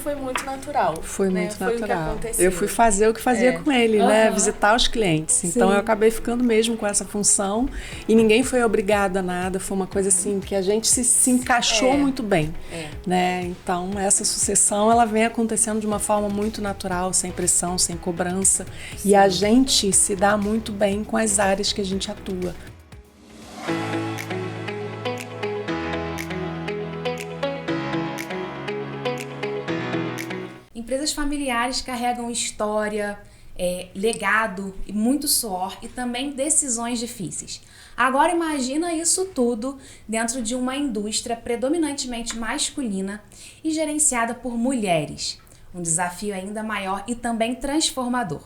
foi muito natural. Foi muito Foi natural. o que aconteceu. Eu fui fazer o que fazia com ele, né? Visitar os clientes. Então eu acabei ficando mesmo com essa função e ninguém foi obrigado a nada. Foi uma coisa assim que a gente se encaixou muito bem, né? Então essa sucessão ela vem acontecendo de uma forma muito natural, sem pressão, sem cobrança. E a gente se dá muito bem com as áreas que a gente atua. Empresas familiares carregam história, legado e muito suor e também decisões difíceis. Agora imagina isso tudo dentro de uma indústria predominantemente masculina e gerenciada por mulheres. Um desafio ainda maior e também transformador.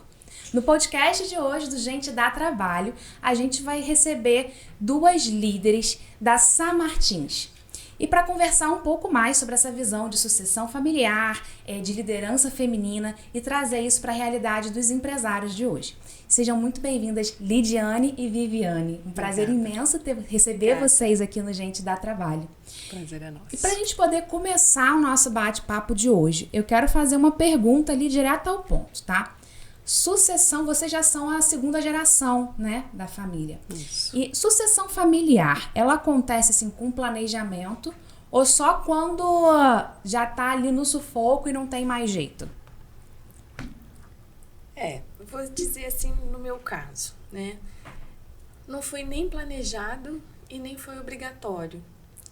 No podcast de hoje do Gente Dá Trabalho, a gente vai receber duas líderes da Sá Martins. E para conversar um pouco mais sobre essa visão de sucessão familiar, de liderança feminina e trazer isso para a realidade dos empresários de hoje. Sejam muito bem-vindas, Lidiane e Viviane. Um prazer imenso receber vocês aqui no Gente Dá Trabalho. Prazer é nosso. E para a gente poder começar o nosso bate-papo de hoje, eu quero fazer uma pergunta ali direto ao ponto, tá? Sucessão, vocês já são a segunda geração, né, da família. Isso. E sucessão familiar, ela acontece assim com planejamento ou só quando já tá ali no sufoco e não tem mais jeito? Vou dizer assim no meu caso, né? Não foi nem planejado e nem foi obrigatório,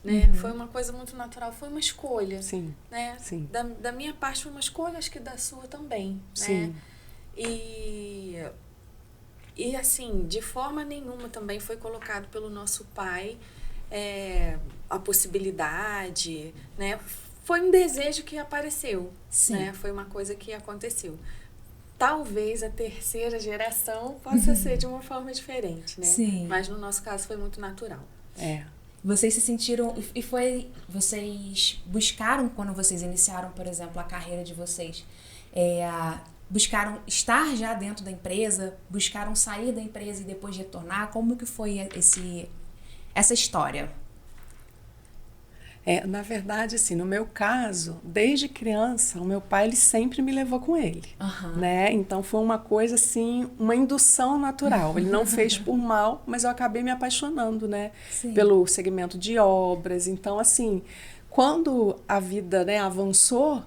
né? Foi uma coisa muito natural, foi uma escolha. Sim. Né? Sim. Da minha parte foi uma escolha, acho que da sua também, Sim. né? E assim, de forma nenhuma também foi colocado pelo nosso pai a possibilidade, né? Foi um desejo que apareceu, né? Foi uma coisa que aconteceu. Talvez a terceira geração possa ser de uma forma diferente, né? Sim. Mas no nosso caso foi muito natural. Vocês se sentiram... Vocês buscaram, quando vocês iniciaram, por exemplo, a carreira de vocês, buscaram estar já dentro da empresa? Buscaram sair da empresa e depois retornar? Como que foi essa história? Na verdade, assim, no meu caso, desde criança, o meu pai ele sempre me levou com ele, né? Então foi uma coisa assim, uma indução natural. Ele não fez por mal, mas eu acabei me apaixonando, né? Sim. Pelo segmento de obras. Então, assim, quando a vida, né, avançou,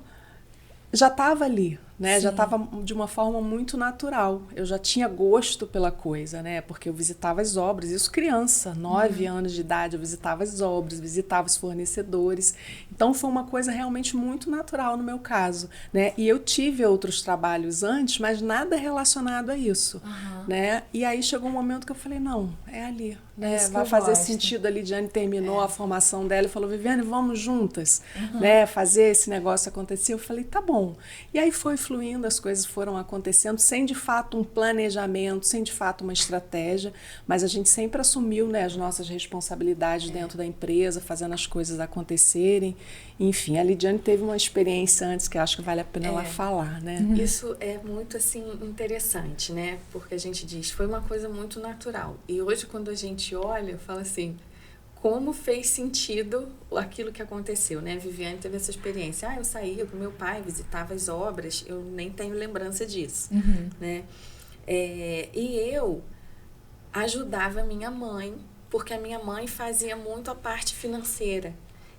já estava ali, né? Já estava de uma forma muito natural. Eu já tinha gosto pela coisa, né? Porque eu visitava as obras, isso criança, 9 anos de idade, eu visitava as obras, visitava os fornecedores. Então foi uma coisa realmente muito natural no meu caso, né? E eu tive outros trabalhos antes, mas nada relacionado a isso, né? E aí chegou um momento que eu falei, não, é ali, né? Vai fazer sentido. A Lidiane terminou a formação dela e falou, Viviane, vamos juntas, né? Fazer esse negócio acontecer. Eu falei, tá bom. E aí foi fluindo, as coisas foram acontecendo sem de fato um planejamento, sem de fato uma estratégia, mas a gente sempre assumiu, né, as nossas responsabilidades dentro da empresa, fazendo as coisas acontecerem. Enfim, a Lidiane teve uma experiência antes que eu acho que vale a pena ela falar, né? Isso é muito assim interessante, né? Porque a gente diz, foi uma coisa muito natural. E hoje quando a gente olha, fala assim, como fez sentido aquilo que aconteceu, né? A Viviane teve essa experiência. Eu saía com meu pai, visitava as obras, eu nem tenho lembrança disso, né? E eu ajudava a minha mãe, porque a minha mãe fazia muito a parte financeira.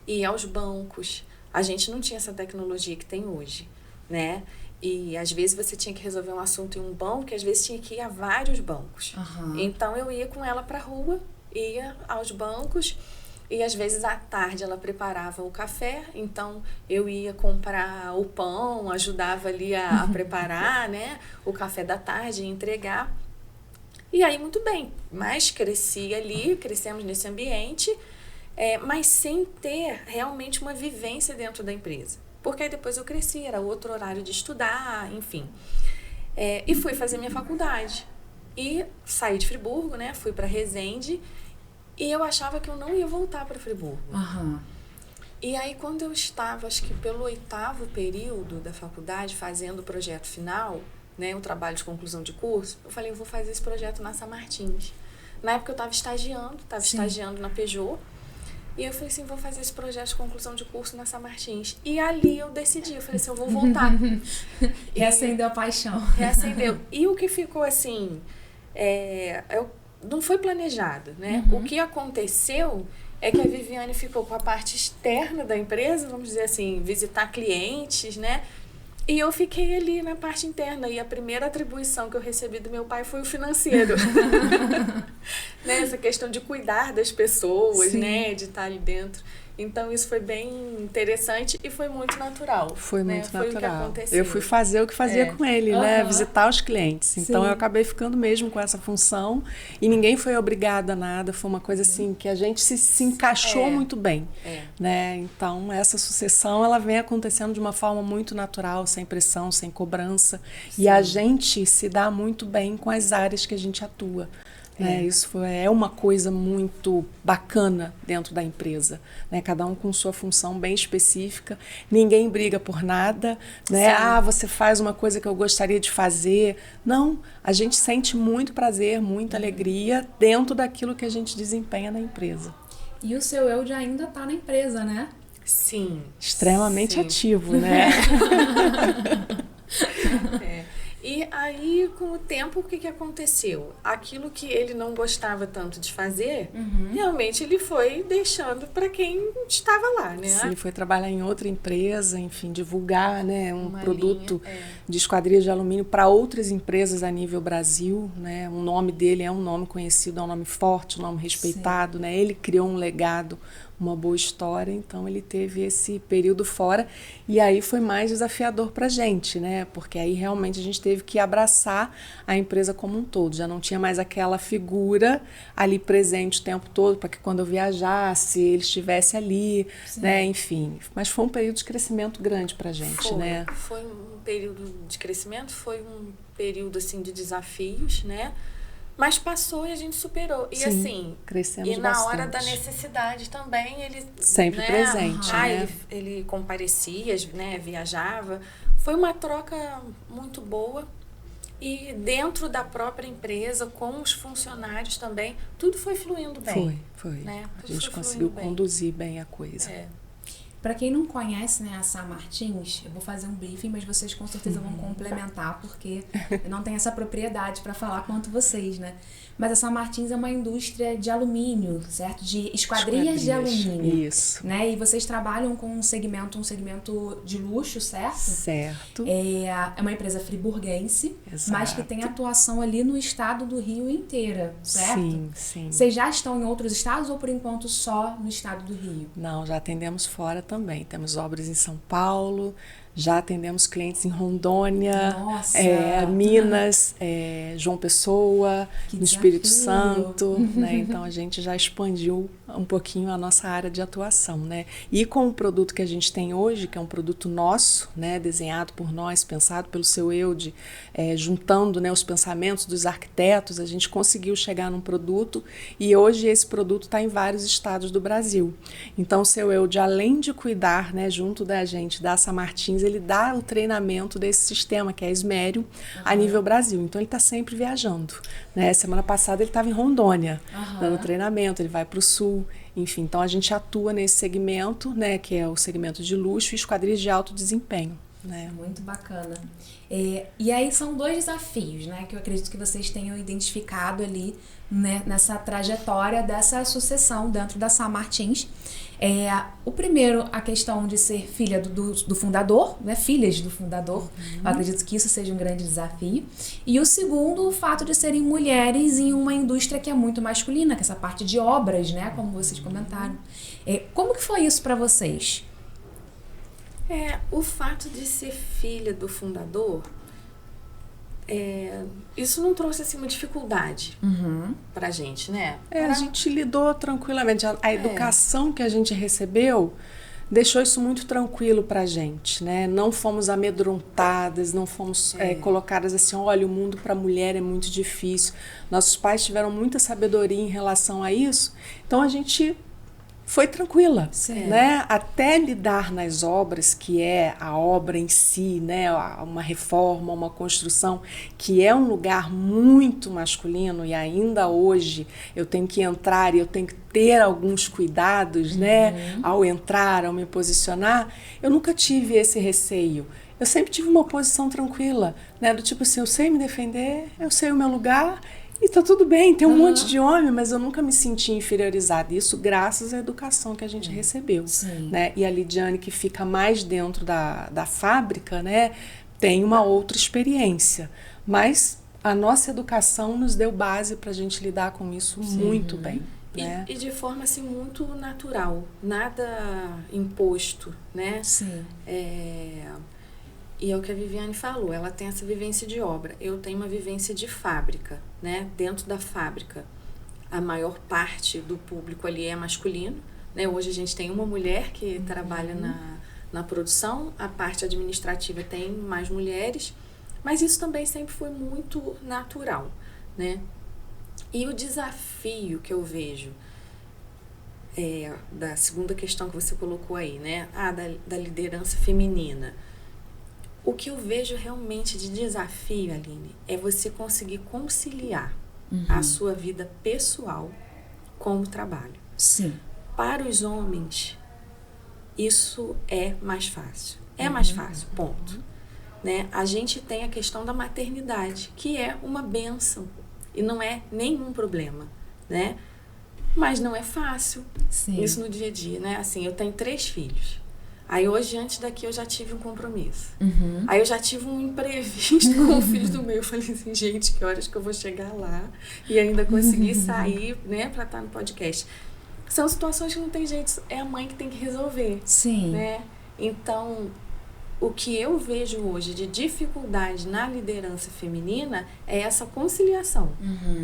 Ia aos bancos. A gente não tinha essa tecnologia que tem hoje, né? E às vezes você tinha que resolver um assunto em um banco, e às vezes tinha que ir a vários bancos. Então eu ia com ela para a rua, ia aos bancos e às vezes à tarde ela preparava o café, então eu ia comprar o pão, ajudava ali a preparar, né, o café da tarde e entregar. E aí muito bem, mas crescemos nesse ambiente, mas sem ter realmente uma vivência dentro da empresa. Porque aí depois eu cresci, era outro horário de estudar, enfim. E fui fazer minha faculdade. E saí de Friburgo, né? Fui para Resende. E eu achava que eu não ia voltar para Friburgo. E aí, quando eu estava, acho que pelo 8º período da faculdade, fazendo o projeto final, né? O trabalho de conclusão de curso, eu falei, eu vou fazer esse projeto na Sá Martins. Na época eu estava estagiando na Peugeot. E eu falei assim, vou fazer esse projeto de conclusão de curso na Sá Martins. E ali eu decidi, eu falei assim, eu vou voltar. Reacendeu a paixão. Reacendeu. E o que ficou assim, não foi planejado, né? O que aconteceu é que a Viviane ficou com a parte externa da empresa, vamos dizer assim, visitar clientes, né? E eu fiquei ali na parte interna. E a primeira atribuição que eu recebi do meu pai foi o financeiro. Né? Essa questão de cuidar das pessoas, né? De estar ali dentro. Então, isso foi bem interessante e foi muito natural. Foi muito natural. Foi o que aconteceu. Eu fui fazer o que fazia com ele, né? Visitar os clientes. Então, eu acabei ficando mesmo com essa função e ninguém foi obrigado a nada. Foi uma coisa assim que a gente se encaixou muito bem. Né? Então, essa sucessão, ela vem acontecendo de uma forma muito natural, sem pressão, sem cobrança. E a gente se dá muito bem com as áreas que a gente atua. Né? Isso é uma coisa muito bacana dentro da empresa, né? Cada um com sua função bem específica, ninguém briga por nada, né? Você faz uma coisa que eu gostaria de fazer. Não, a gente sente muito prazer, muita alegria dentro daquilo que a gente desempenha na empresa. E o seu Eude ainda está na empresa, né? Sim. Extremamente ativo, né? E aí, com o tempo, o que aconteceu? Aquilo que ele não gostava tanto de fazer, realmente ele foi deixando para quem estava lá, né? Sim, foi trabalhar em outra empresa, enfim, divulgar, né, um produto de esquadrias de alumínio para outras empresas a nível Brasil, né? O nome dele é um nome conhecido, é um nome forte, um nome respeitado, né? Ele criou um legado, uma boa história, então ele teve esse período fora e aí foi mais desafiador para a gente, né? Porque aí realmente a gente teve que abraçar a empresa como um todo, já não tinha mais aquela figura ali presente o tempo todo para que quando eu viajasse ele estivesse ali, né? Enfim, mas foi um período de crescimento grande para a gente, né? Foi um período de crescimento, foi um período assim de desafios, né? Mas passou e a gente superou. E Sim, assim, crescemos e na bastante. hora da necessidade também, ele... Sempre presente, né? Ele comparecia, né, viajava. Foi uma troca muito boa. E dentro da própria empresa, com os funcionários também, tudo foi fluindo bem. Foi. Né? A gente conseguiu conduzir bem a coisa. Para quem não conhece, né, a Sá Martins, eu vou fazer um briefing, mas vocês com certeza vão complementar, porque eu não tenho essa propriedade para falar quanto vocês, né? Mas a Sá Martins é uma indústria de alumínio, certo? De esquadrias de alumínio. Isso. Né? E vocês trabalham com um segmento de luxo, certo? Certo. É uma empresa friburguense, mas que tem atuação ali no estado do Rio inteira, certo? Sim. Vocês já estão em outros estados ou por enquanto só no estado do Rio? Não, já atendemos fora também. Temos obras em São Paulo, já atendemos clientes em Rondônia, Minas, João Pessoa, no Espírito Santo, né? Então a gente já expandiu um pouquinho a nossa área de atuação, né? E com o produto que a gente tem hoje, que é um produto nosso, né? Desenhado por nós, pensado pelo seu Eude, juntando, né, os pensamentos dos arquitetos, a gente conseguiu chegar num produto e hoje esse produto está em vários estados do Brasil. Então o seu Eude, além de cuidar, né, junto da gente, da Sá Martins, ele dá o treinamento desse sistema, que é Esmério, a nível Brasil. Então, ele está sempre viajando, né? Semana passada, ele estava em Rondônia, dando treinamento, ele vai para o Sul, enfim. Então, a gente atua nesse segmento, né, que é o segmento de luxo e esquadrias de alto desempenho. Né? Muito bacana. E aí são 2 desafios, né, que eu acredito que vocês tenham identificado ali, né, nessa trajetória dessa sucessão dentro da Sá Martins. O primeiro, a questão de ser filha do fundador, né, filhas do fundador. Eu acredito que isso seja um grande desafio. E o segundo, o fato de serem mulheres em uma indústria que é muito masculina, que é essa parte de obras, né, como vocês comentaram. Como que foi isso para vocês? O fato de ser filha do fundador, isso não trouxe assim, uma dificuldade pra gente, né? A gente lidou tranquilamente. A educação que a gente recebeu deixou isso muito tranquilo pra gente, né? Não fomos amedrontadas, não fomos colocadas assim, olha, o mundo para a mulher é muito difícil. Nossos pais tiveram muita sabedoria em relação a isso, então a gente foi tranquila, Sim. né? Até lidar nas obras, que é a obra em si, né? Uma reforma, uma construção, que é um lugar muito masculino e ainda hoje eu tenho que entrar e eu tenho que ter alguns cuidados, né? Ao entrar, ao me posicionar, eu nunca tive esse receio. Eu sempre tive uma posição tranquila, né? Do tipo assim, eu sei me defender, eu sei o meu lugar. E tá tudo bem, tem um monte de homem, mas eu nunca me senti inferiorizada. Isso graças à educação que a gente recebeu. Sim. Né? E a Lidiane, que fica mais dentro da fábrica, né, tem uma outra experiência. Mas a nossa educação nos deu base para a gente lidar com isso muito bem. Né? E de forma assim muito natural, nada imposto, né? Sim. E é o que a Viviane falou, ela tem essa vivência de obra, eu tenho uma vivência de fábrica, né? Dentro da fábrica, a maior parte do público ali é masculino, né? Hoje a gente tem uma mulher que trabalha na produção, a parte administrativa tem mais mulheres, mas isso também sempre foi muito natural, né? E o desafio que eu vejo da segunda questão que você colocou aí, né? Da liderança feminina. O que eu vejo realmente de desafio, Aline, é você conseguir conciliar a sua vida pessoal com o trabalho. Sim. Para os homens, isso é mais fácil. É mais fácil, ponto. Né? A gente tem a questão da maternidade, que é uma bênção e não é nenhum problema, né? Mas não é fácil. Sim. Isso no dia a dia, né? Assim, eu tenho 3 filhos. Aí hoje, antes daqui, eu já tive um compromisso. Aí eu já tive um imprevisto com o filho do meio. Eu falei assim, gente, que horas que eu vou chegar lá e ainda conseguir sair, né, pra estar no podcast. São situações que não tem jeito, é a mãe que tem que resolver. Sim. Né? Então, o que eu vejo hoje de dificuldade na liderança feminina é essa conciliação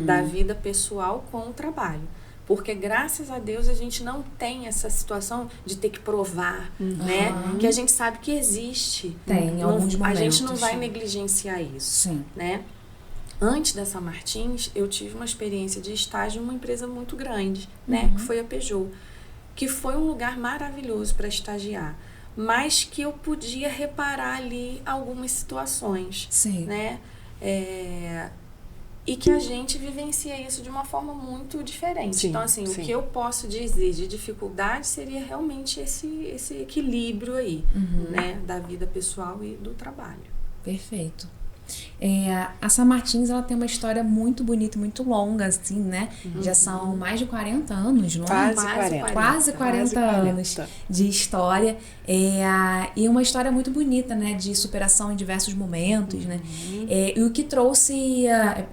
da vida pessoal com o trabalho. Porque, graças a Deus, a gente não tem essa situação de ter que provar, né? Que a gente sabe que existe. Tem, em alguns momentos. A gente não vai negligenciar isso, Sim. né? Antes da São Martins, eu tive uma experiência de estágio em uma empresa muito grande, né? Que foi a Peugeot. Que foi um lugar maravilhoso para estagiar. Mas que eu podia reparar ali algumas situações, Sim. né? E que a gente vivencia isso de uma forma muito diferente. Sim, então, assim, sim. o que eu posso dizer de dificuldade seria realmente esse equilíbrio aí, né? Da vida pessoal e do trabalho. Perfeito. A São Martins, ela tem uma história muito bonita, muito longa, assim, né? Já são mais de 40 anos, não é? Quase 40 anos de história. E uma história muito bonita, né? De superação em diversos momentos, né? E o que trouxe,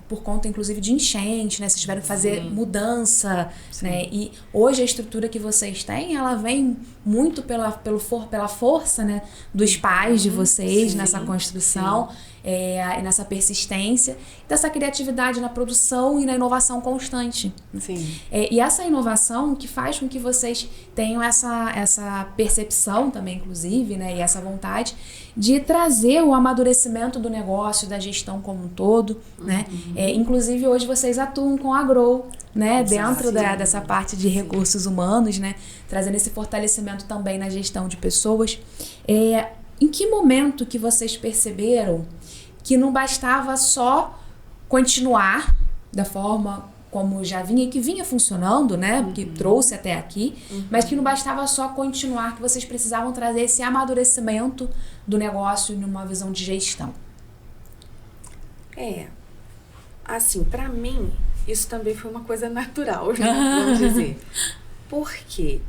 por conta, inclusive, de enchente, né? Vocês tiveram que fazer mudança, né? E hoje a estrutura que vocês têm, ela vem muito pela força, né? Dos pais de vocês nessa construção. E nessa persistência, dessa criatividade na produção e na inovação constante. Sim. E essa inovação que faz com que vocês tenham essa percepção também, inclusive, né, e essa vontade de trazer o amadurecimento do negócio, da gestão como um todo, né? Inclusive, hoje vocês atuam com a Grow, né, dentro dessa parte de recursos humanos, né, trazendo esse fortalecimento também na gestão de pessoas. Em que momento que vocês perceberam que não bastava só continuar da forma como já vinha, que vinha funcionando, né? Que trouxe até aqui, mas que não bastava só continuar, que vocês precisavam trazer esse amadurecimento do negócio numa visão de gestão? Assim, pra mim, isso também foi uma coisa natural, vamos dizer. Porque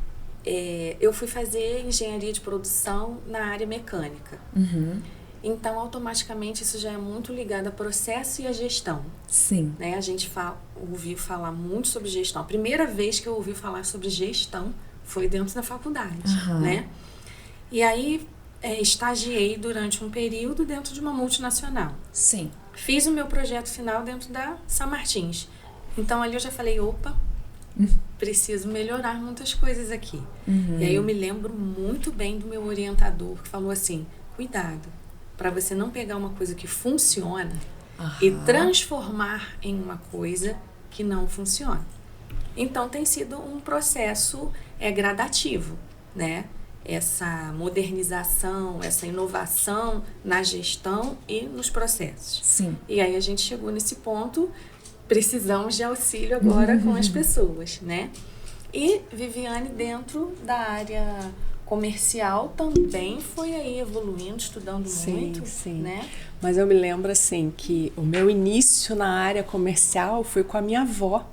eu fui fazer engenharia de produção na área mecânica. Então, automaticamente, isso já é muito ligado a processo e a gestão. Sim. Né? A gente ouviu falar muito sobre gestão. A primeira vez que eu ouvi falar sobre gestão foi dentro da faculdade, né? E aí, estagiei durante um período dentro de uma multinacional. Sim. Fiz o meu projeto final dentro da São Martins. Então, ali eu já falei, opa, preciso melhorar muitas coisas aqui. E aí, eu me lembro muito bem do meu orientador, que falou assim, cuidado, para você não pegar uma coisa que funciona e transformar em uma coisa que não funciona. Então, tem sido um processo gradativo, né? Essa modernização, essa inovação na gestão e nos processos. Sim. E aí a gente chegou nesse ponto, precisamos de auxílio agora com as pessoas, né? E Viviane, dentro da área comercial, também foi aí evoluindo, estudando muito, né? Mas eu me lembro, assim, que o meu início na área comercial foi com a minha avó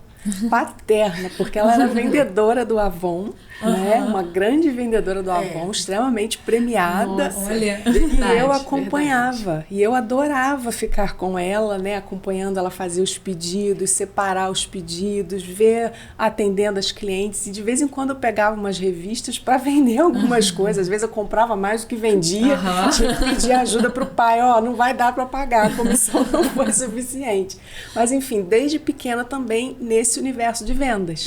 paterna, porque ela era vendedora do Avon, né? Uma grande vendedora do Avon, extremamente premiada. Nossa, olha, e eu acompanhava, e eu adorava ficar com ela, né? Acompanhando ela fazer os pedidos, separar os pedidos, ver, atendendo as clientes, e de vez em quando eu pegava umas revistas para vender algumas coisas. Às vezes eu comprava mais do que vendia, tinha que pedir ajuda pro pai, não vai dar para pagar, a comissão não foi suficiente. Mas enfim, desde pequena também nesse universo de vendas,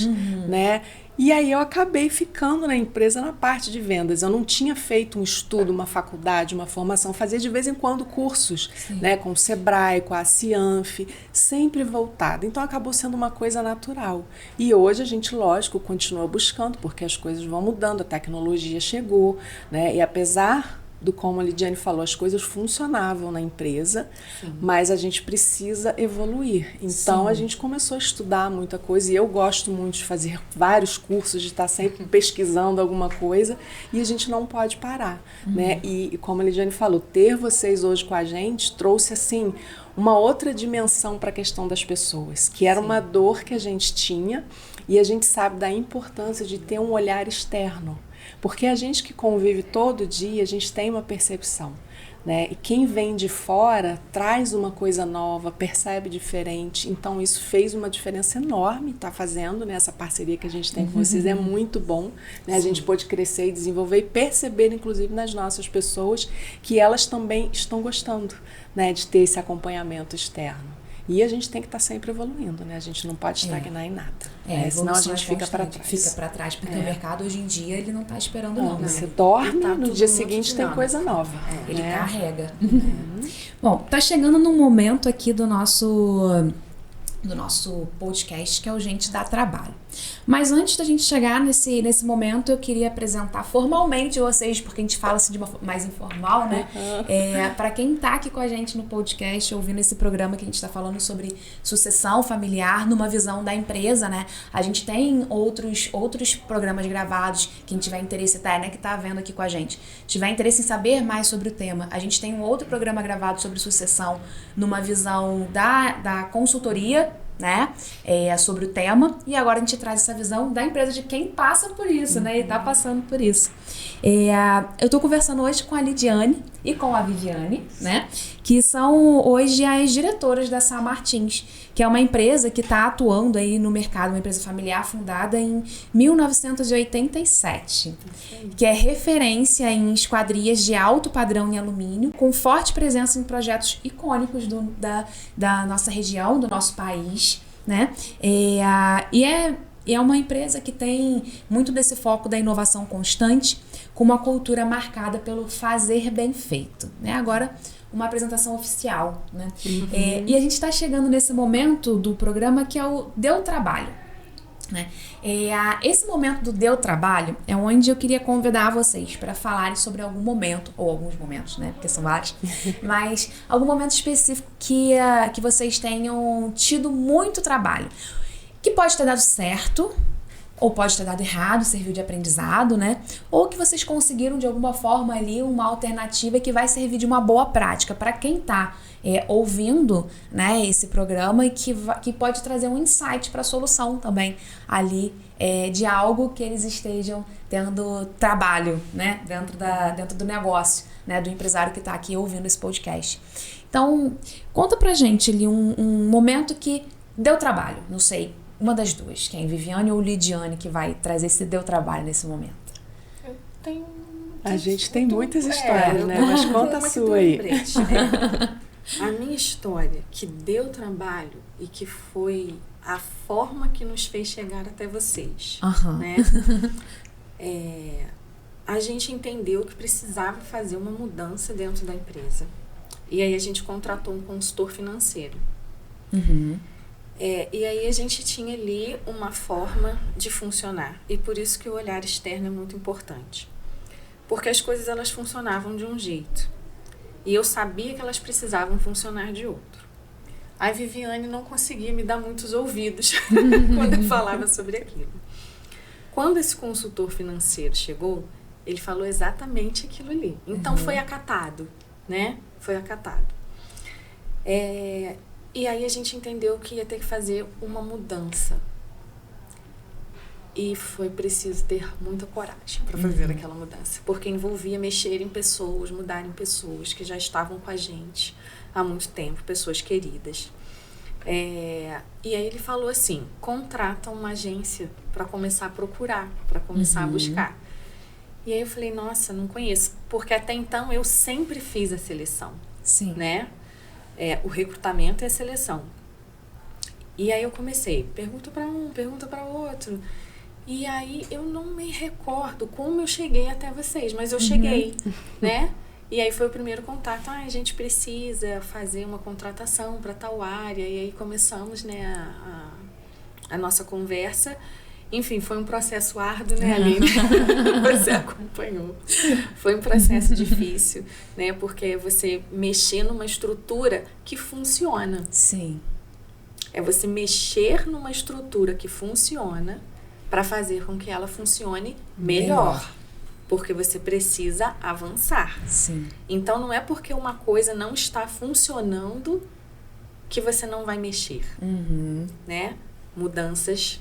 né? E aí eu acabei ficando na empresa na parte de vendas. Eu não tinha feito um estudo, uma faculdade, uma formação. Fazia de vez em quando cursos, né, com o Sebrae, com a Cianf, sempre voltado. Então acabou sendo uma coisa natural. E hoje a gente, lógico, continua buscando, porque as coisas vão mudando, a tecnologia chegou, né? E apesar do, como a Lidiane falou, as coisas funcionavam na empresa, mas a gente precisa evoluir. Então, a gente começou a estudar muita coisa, e eu gosto muito de fazer vários cursos, de estar sempre pesquisando alguma coisa, e a gente não pode parar, né? E como a Lidiane falou, ter vocês hoje com a gente trouxe, assim, uma outra dimensão para a questão das pessoas, que era uma dor que a gente tinha, e a gente sabe da importância de ter um olhar externo. Porque a gente que convive todo dia, a gente tem uma percepção, né? E quem vem de fora traz uma coisa nova, percebe diferente. Então isso fez uma diferença enorme, está fazendo, né? Essa parceria que a gente tem com vocês é muito bom, né? A gente pôde crescer e desenvolver e perceber, inclusive, nas nossas pessoas que elas também estão gostando, né? De ter esse acompanhamento externo. E a gente tem que estar sempre evoluindo, né? A gente não pode estagnar em nada. Senão a gente fica para trás. Fica para trás, porque o mercado hoje em dia ele não está esperando não. Você dorme, no dia seguinte tem coisa nova. Ele carrega. Bom, tá chegando num momento aqui do nosso podcast, que é o Gente Dá Trabalho. Mas antes da gente chegar nesse momento, eu queria apresentar formalmente vocês, porque a gente fala assim de uma forma mais informal, né? Para quem tá aqui com a gente no podcast, ouvindo esse programa que a gente está falando sobre sucessão familiar numa visão da empresa, né? A gente tem outros programas gravados, quem tiver interesse, né, que tá vendo aqui com a gente, tiver interesse em saber mais sobre o tema, a gente tem um outro programa gravado sobre sucessão numa visão da consultoria, né, sobre o tema, e agora a gente traz essa visão da empresa de quem passa por isso, né, e tá passando por isso. Eu tô conversando hoje com a Lidiane e com a Viviane, né, que são hoje as diretoras da Sá Martins, que é uma empresa que está atuando aí no mercado, uma empresa familiar fundada em 1987, que é referência em esquadrias de alto padrão em alumínio, com forte presença em projetos icônicos da nossa região, do nosso país, né? E é uma empresa que tem muito desse foco da inovação constante, com uma cultura marcada pelo fazer bem feito, né? Agora, uma apresentação oficial, né? E a gente está chegando nesse momento do programa que é o Deu Trabalho, né? Esse momento do Deu Trabalho é onde eu queria convidar vocês para falarem sobre algum momento, ou alguns momentos, né? Porque são vários, mas algum momento específico que vocês tenham tido muito trabalho, que pode ter dado certo, ou pode ter dado errado, serviu de aprendizado, né? Ou que vocês conseguiram de alguma forma ali uma alternativa que vai servir de uma boa prática para quem está ouvindo, né, esse programa, e que pode trazer um insight para a solução também ali de algo que eles estejam tendo trabalho, né, dentro do negócio, né, do empresário que está aqui ouvindo esse podcast. Então, conta pra gente ali um momento que deu trabalho, não sei, uma das duas, quem? Viviane ou Lidiane, que vai trazer esse Deu Trabalho nesse momento? Eu tenho... A gente tem muitas histórias, né? Mas conta a sua aí. A minha história que deu trabalho e que foi a forma que nos fez chegar até vocês, né? A gente entendeu que precisava fazer uma mudança dentro da empresa. E aí a gente contratou um consultor financeiro. E aí a gente tinha ali uma forma de funcionar. E por isso que o olhar externo é muito importante. Porque as coisas elas funcionavam de um jeito. E eu sabia que elas precisavam funcionar de outro. A Viviane não conseguia me dar muitos ouvidos quando eu falava sobre aquilo. Quando esse consultor financeiro chegou, ele falou exatamente aquilo ali. Então foi acatado, né? Foi acatado. E aí a gente entendeu que ia ter que fazer uma mudança. E foi preciso ter muita coragem para fazer aquela mudança. Porque envolvia mexer em pessoas, mudar em pessoas que já estavam com a gente há muito tempo, pessoas queridas. E aí ele falou assim, contrata uma agência para começar a procurar, para começar a buscar. E aí eu falei, nossa, não conheço. Porque até então eu sempre fiz a seleção. Sim. Né? O recrutamento e a seleção. E aí eu comecei, pergunta para um, pergunta para outro. E aí eu não me recordo como eu cheguei até vocês, mas eu cheguei, né? E aí foi o primeiro contato, a gente precisa fazer uma contratação para tal área. E aí começamos, né, a nossa conversa. Enfim, foi um processo árduo, né, Aline? Você acompanhou. Foi um processo difícil, né? Porque você mexer numa estrutura que funciona. Sim. É você mexer numa estrutura que funciona para fazer com que ela funcione melhor. Porque você precisa avançar. Sim. Então, não é porque uma coisa não está funcionando que você não vai mexer. Né? Mudanças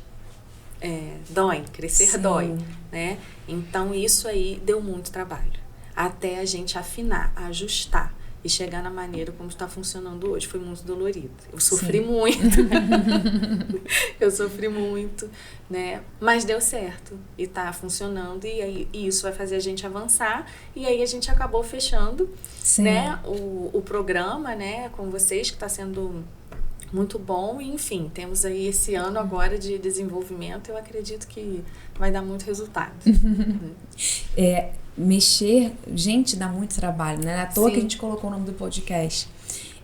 doem, crescer dói, né? Então isso aí deu muito trabalho, até a gente afinar, ajustar e chegar na maneira como está funcionando hoje. Foi muito dolorido, eu sofri muito, eu sofri muito, né? Mas deu certo e está funcionando, e aí isso vai fazer a gente avançar. E aí a gente acabou fechando, né, o programa, né, com vocês, que está sendo muito bom. E, enfim, temos aí esse ano agora de desenvolvimento. Eu acredito que vai dar muito resultado. Mexer, gente, dá muito trabalho, né? Não é à toa que a gente colocou o nome do podcast.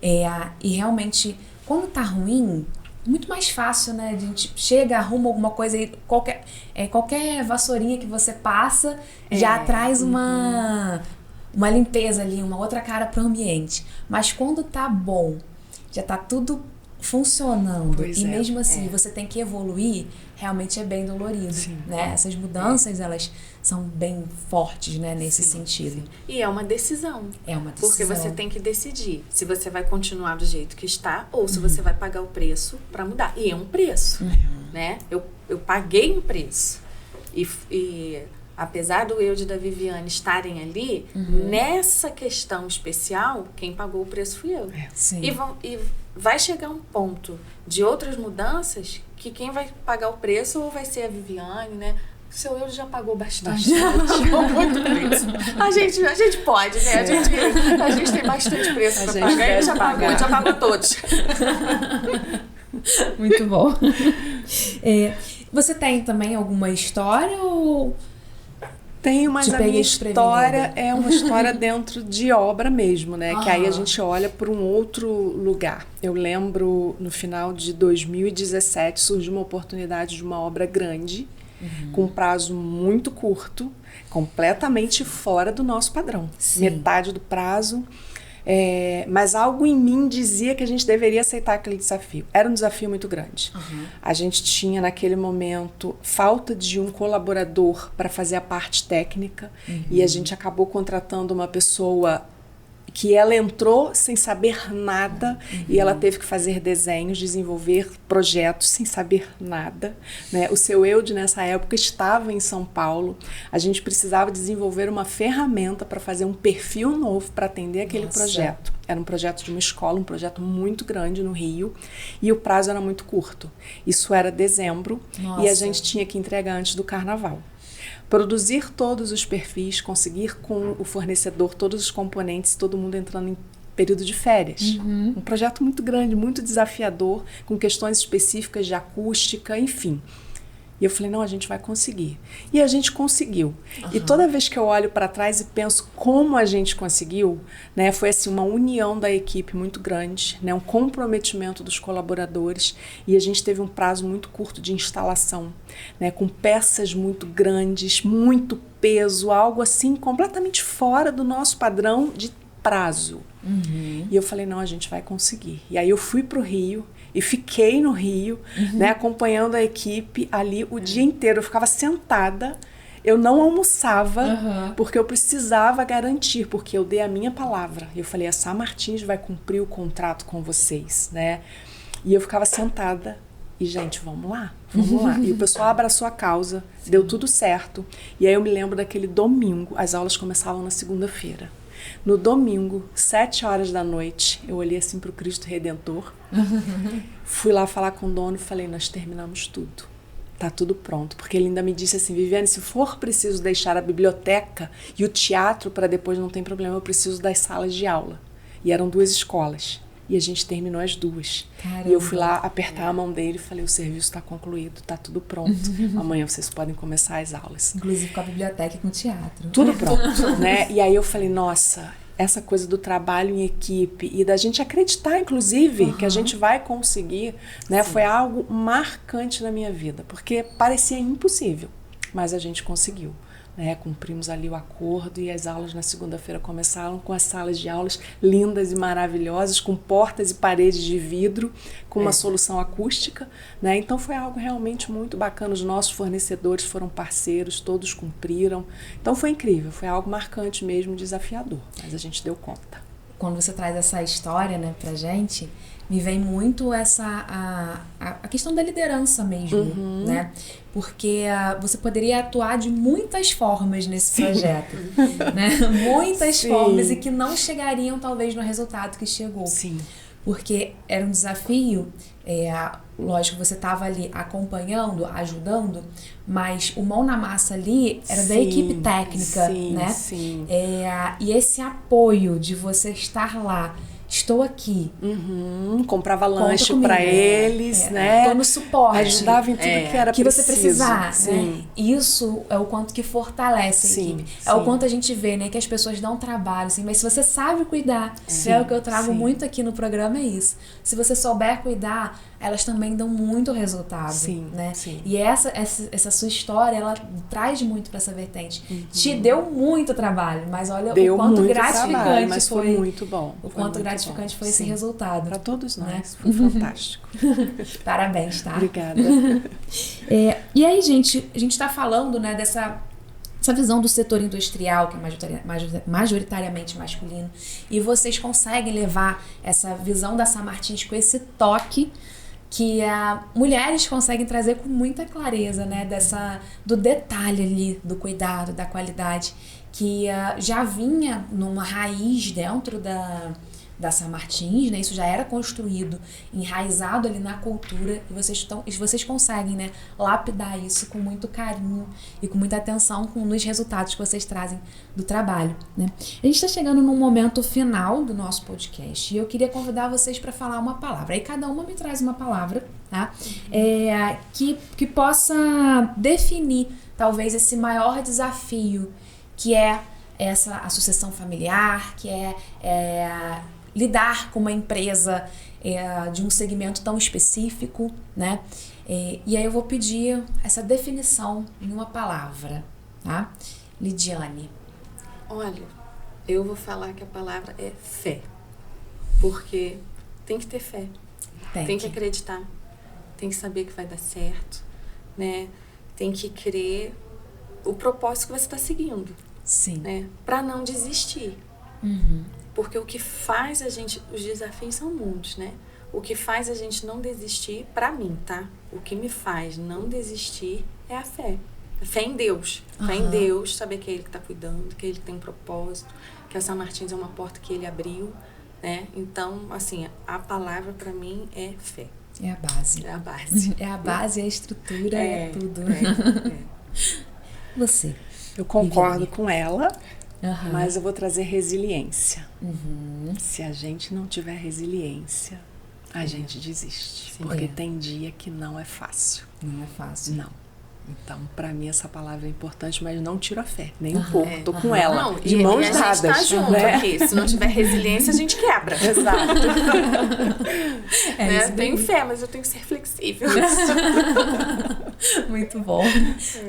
E realmente, quando tá ruim, muito mais fácil, né? A gente chega, arruma alguma coisa e qualquer vassourinha que você passa já traz uma limpeza ali, uma outra cara pro ambiente. Mas quando tá bom, já tá tudo funcionando, mesmo assim você tem que evoluir, realmente é bem dolorido, né? Essas mudanças, elas são bem fortes, né, nesse sentido. E é uma decisão. Porque você tem que decidir se você vai continuar do jeito que está ou se você vai pagar o preço para mudar. E é um preço, né? Eu paguei um preço. E apesar do eu e da Viviane estarem ali, nessa questão especial, quem pagou o preço fui eu. E vai chegar um ponto de outras mudanças que quem vai pagar o preço ou vai ser a Viviane, né? O seu eu já pagou bastante. Muito preço. A gente pode, né? A gente tem bastante preço para pagar. Ele já pagou todos. Muito bom. Você tem também alguma história ou... Tenho, mas a minha história é uma história dentro de obra mesmo, né? Que aí a gente olha para um outro lugar. Eu lembro, no final de 2017, surgiu uma oportunidade de uma obra grande, com um prazo muito curto, completamente fora do nosso padrão. Metade do prazo. Mas algo em mim dizia que a gente deveria aceitar aquele desafio. Era um desafio muito grande. A gente tinha, naquele momento, falta de um colaborador para fazer a parte técnica, e a gente acabou contratando uma pessoa que ela entrou sem saber nada, e ela teve que fazer desenhos, desenvolver projetos sem saber nada, né? O seu Eude, nessa época, estava em São Paulo. A gente precisava desenvolver uma ferramenta para fazer um perfil novo para atender aquele projeto. Era um projeto de uma escola, um projeto muito grande no Rio, e o prazo era muito curto. Isso era dezembro, e a gente tinha que entregar antes do carnaval. Produzir todos os perfis, conseguir com o fornecedor todos os componentes, todo mundo entrando em período de férias. Um projeto muito grande, muito desafiador, com questões específicas de acústica, enfim. E eu falei, não, a gente vai conseguir. E a gente conseguiu. E toda vez que eu olho para trás e penso como a gente conseguiu, né, foi assim uma união da equipe muito grande, né, um comprometimento dos colaboradores, e a gente teve um prazo muito curto de instalação, né, com peças muito grandes, muito peso, algo assim completamente fora do nosso padrão de prazo. E eu falei, não, a gente vai conseguir. E aí eu fui para o Rio, e fiquei no Rio, né, acompanhando a equipe ali o dia inteiro. Eu ficava sentada, eu não almoçava, porque eu precisava garantir, porque eu dei a minha palavra. Eu falei, a Sá Martins vai cumprir o contrato com vocês, né? E eu ficava sentada e, gente, vamos lá. E o pessoal abraçou a causa, deu tudo certo. E aí eu me lembro daquele domingo, as aulas começavam na segunda-feira. No domingo, 7h da noite, eu olhei assim para o Cristo Redentor, fui lá falar com o dono e falei, nós terminamos tudo, tá tudo pronto. Porque ele ainda me disse assim, Viviane, se for preciso deixar a biblioteca e o teatro para depois, não tem problema, eu preciso das salas de aula. E eram 2 escolas. E a gente terminou as 2. Caramba. E eu fui lá apertar a mão dele e falei, o serviço está concluído, está tudo pronto. Amanhã vocês podem começar as aulas. Inclusive com a biblioteca e com o teatro. Tudo pronto, né? E aí eu falei, nossa, essa coisa do trabalho em equipe e da gente acreditar, inclusive, que a gente vai conseguir, né? Foi algo marcante na minha vida, porque parecia impossível, mas a gente conseguiu. Né, cumprimos ali o acordo e as aulas na segunda-feira começaram com as salas de aulas lindas e maravilhosas, com portas e paredes de vidro, com uma solução acústica, né? Então foi algo realmente muito bacana, os nossos fornecedores foram parceiros, todos cumpriram, então foi incrível, foi algo marcante mesmo, desafiador, mas a gente deu conta. Quando você traz essa história, né, pra gente, me vem muito a questão da liderança mesmo, né? Porque você poderia atuar de muitas formas nesse projeto, né? Muitas formas e que não chegariam talvez no resultado que chegou. Sim. Porque era um desafio, lógico, você estava ali acompanhando, ajudando, mas o mão na massa ali era da equipe técnica, né? Sim. E esse apoio de você estar lá, estou aqui. Comprava lanche para eles, né? Estou no suporte. Ajudava em tudo que era que preciso. você precisar. Sim. Né? Isso é o quanto que fortalece a equipe. É o quanto a gente vê, né? Que as pessoas dão trabalho, assim, mas se você sabe cuidar, é o que eu trago muito aqui no programa, é isso. Se você souber cuidar, elas também dão muito resultado. Né? E essa sua história, ela traz muito para essa vertente. Te deu muito trabalho, mas olha o quanto gratificante trabalho, mas foi muito bom. O quanto gratificante foi esse resultado. Para todos nós, né? Foi fantástico. Parabéns, tá? Obrigada. E aí, gente, a gente está falando, né, dessa visão do setor industrial, que é majoritariamente masculino, e vocês conseguem levar essa visão da Sá Martins com esse toque que mulheres conseguem trazer com muita clareza, né, do detalhe ali, do cuidado, da qualidade, que já vinha numa raiz dentro da Sá Martins, né? Isso já era construído, enraizado ali na cultura, e vocês conseguem, né, lapidar isso com muito carinho e com muita atenção nos resultados que vocês trazem do trabalho, né? A gente está chegando num momento final do nosso podcast e eu queria convidar vocês para falar uma palavra. Aí cada uma me traz uma palavra, tá? Que possa definir talvez esse maior desafio que é a sucessão familiar, que é lidar com uma empresa de um segmento tão específico, né? E aí eu vou pedir essa definição em uma palavra, tá? Lidiane. Olha, eu vou falar que a palavra é fé, porque tem que ter fé, tem que acreditar, tem que saber que vai dar certo, né? Tem que crer o propósito que você está seguindo, né? Para não desistir. Porque o que faz a gente... Os desafios são muitos, né? O que faz a gente não desistir, pra mim, tá? O que me faz não desistir é a fé. A fé em Deus. Fé em Deus, saber que é Ele que tá cuidando, que Ele tem um propósito, que a Sá Martins é uma porta que Ele abriu, né? Então, assim, a palavra pra mim é fé. É a base. É a base. É a base, é a estrutura, é tudo. Você. Eu concordo com ela. Mas eu vou trazer resiliência. Se a gente não tiver resiliência, a gente desiste. Porque tem dia que não é fácil. Não é fácil. Não. Então, para mim, essa palavra é importante, mas não tiro a fé, nem um pouco. Tô com ela, Não, de mãos e dadas. a gente tá junto aqui. Se não tiver resiliência, a gente quebra. Exato. Né? Eu tenho fé, mas eu tenho que ser flexível. Muito bom.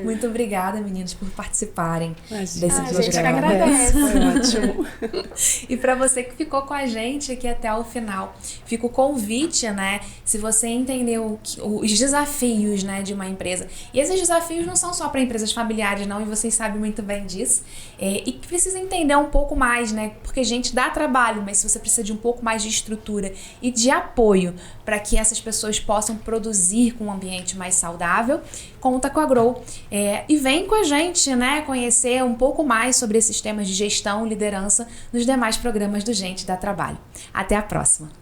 Muito obrigada, meninas, por participarem desse programa. A gente agradece. Foi ótimo. E para você que ficou com a gente aqui até o final, fica o convite, né? Se você entendeu os desafios, né, de uma empresa. E esses desafios não são só para empresas familiares, não, e vocês sabem muito bem disso. E que precisa entender um pouco mais, né? Porque, gente, dá trabalho, mas se você precisa de um pouco mais de estrutura e de apoio para que essas pessoas possam produzir com um ambiente mais saudável, conta com a Grow. E vem com a gente, né, conhecer um pouco mais sobre esses temas de gestão, liderança nos demais programas do Gente Dá Trabalho. Até a próxima!